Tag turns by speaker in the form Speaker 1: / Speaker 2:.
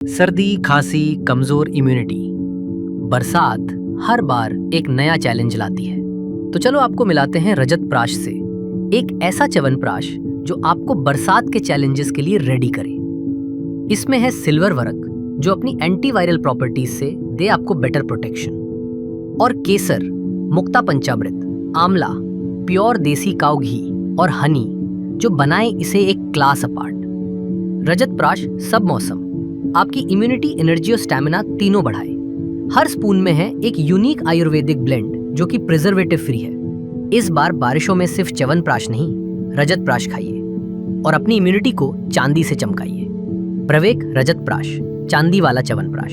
Speaker 1: सर्दी, खांसी, कमजोर इम्यूनिटी। बरसात हर बार एक नया चैलेंज लाती है। तो चलो आपको मिलाते हैं रजत प्राश से, एक ऐसा च्यवनप्राश जो आपको बरसात के चैलेंजेस के लिए रेडी करे। इसमें है सिल्वर वर्क जो अपनी एंटीवायरल प्रॉपर्टीज से दे आपको बेटर प्रोटेक्शन, और केसर, मुक्ता पंचामृत, आंवला, प्योर देसी काऊ घी और हनी जो बनाए इसे एक क्लास अपार्ट। रजत प्राश सब मौसम आपकी इम्यूनिटी, एनर्जी और स्टैमिना तीनों बढ़ाए। हर स्पून में है एक यूनिक आयुर्वेदिक ब्लेंड जो कि प्रिजर्वेटिव फ्री है। इस बार बारिशों में सिर्फ च्यवनप्राश नहीं, रजत प्राश खाइए और अपनी इम्यूनिटी को चांदी से चमकाइए। प्रवेक रजत प्राश, चांदी वाला च्यवनप्राश।